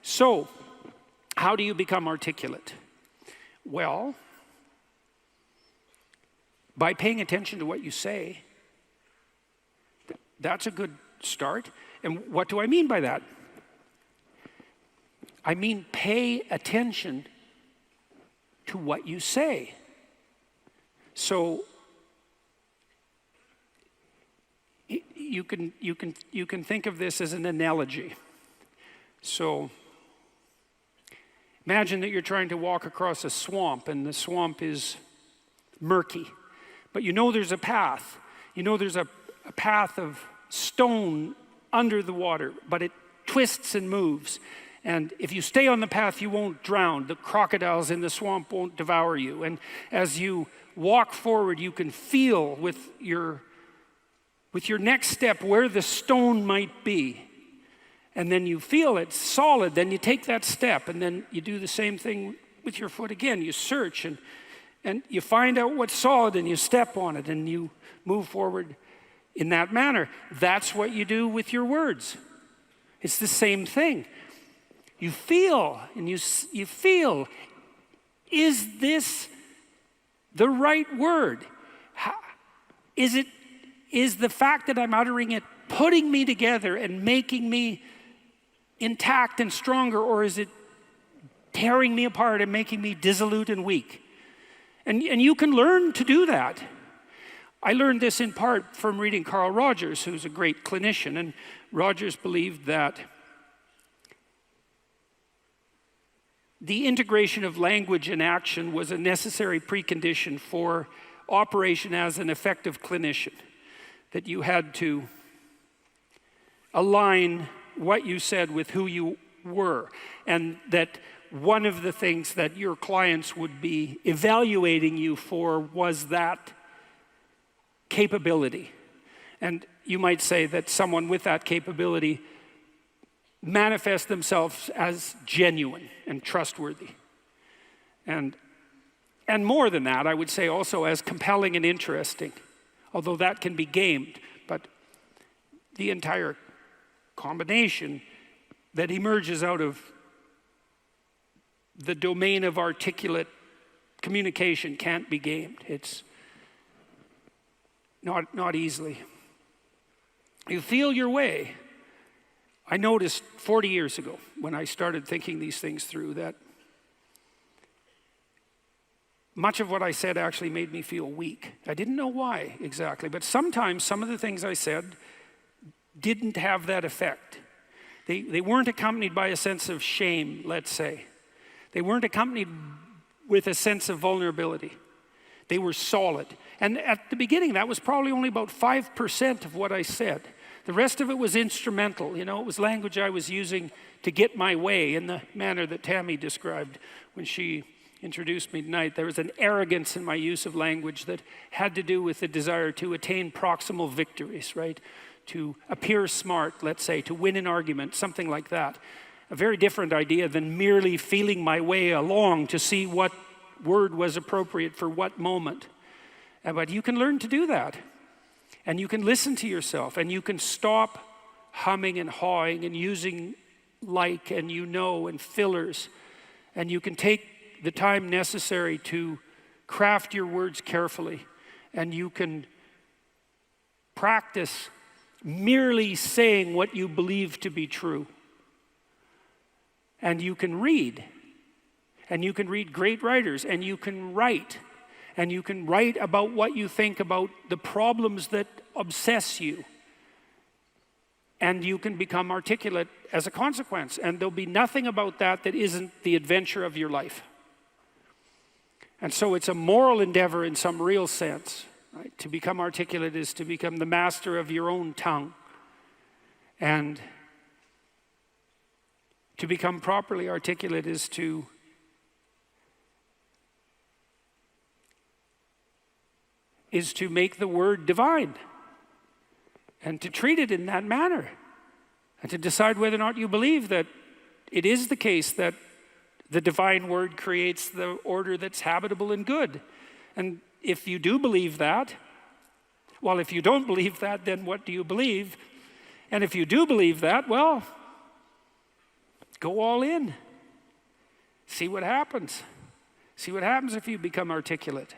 So, how do you become articulate? Well, by paying attention to what you say. That's a good start. And what do I mean by that? I mean pay attention to what you say. So you can think of this as an analogy. So imagine that you're trying to walk across a swamp, and the swamp is murky. But you know there's a path. You know there's a path of stone under the water, but it twists and moves. And if you stay on the path, you won't drown. The crocodiles in the swamp won't devour you. And as you walk forward, you can feel with your next step where the stone might be. And then you feel it's solid, then you take that step, and then you do the same thing with your foot again. You search and you find out what's solid, and you step on it, and you move forward in that manner. That's what you do with your words. It's the same thing. You feel, and you feel, is this the right word? Is the fact that I'm uttering it putting me together and making me intact and stronger, or is it tearing me apart and making me dissolute and weak? And you can learn to do that. I learned this in part from reading Carl Rogers, who's a great clinician, and Rogers believed that the integration of language and action was a necessary precondition for operation as an effective clinician, that you had to align what you said with who you were, and that one of the things that your clients would be evaluating you for was that capability. And you might say that someone with that capability manifests themselves as genuine and trustworthy. And more than that, I would say also as compelling and interesting, although that can be gamed. But the entire combination that emerges out of the domain of articulate communication can't be gamed. It's not easily. You feel your way. I noticed 40 years ago when I started thinking these things through that much of what I said actually made me feel weak. I didn't know why exactly, but sometimes some of the things I said didn't have that effect. They weren't accompanied by a sense of shame, let's say. They weren't accompanied with a sense of vulnerability. They were solid. And at the beginning, that was probably only about 5% of what I said. The rest of it was instrumental. You know, it was language I was using to get my way in the manner that Tammy described when she introduced me tonight. There was an arrogance in my use of language that had to do with the desire to attain proximal victories, right? To appear smart, let's say, to win an argument, something like that. A very different idea than merely feeling my way along to see what word was appropriate for what moment. But you can learn to do that. And you can listen to yourself, and you can stop humming and hawing and using like and you know and fillers. And you can take the time necessary to craft your words carefully. And you can practice merely saying what you believe to be true. And you can read. And you can read great writers. And you can write. And you can write about what you think about the problems that obsess you. And you can become articulate as a consequence. And there'll be nothing about that that isn't the adventure of your life. And so it's a moral endeavor in some real sense. Right? To become articulate is to become the master of your own tongue. And to become properly articulate is to make the word divine and to treat it in that manner and to decide whether or not you believe that it is the case that the divine word creates the order that's habitable and good. And if you do believe that, well, if you don't believe that, then what do you believe? And if you do believe that, well, Go all in. See what happens. See what happens if you become articulate.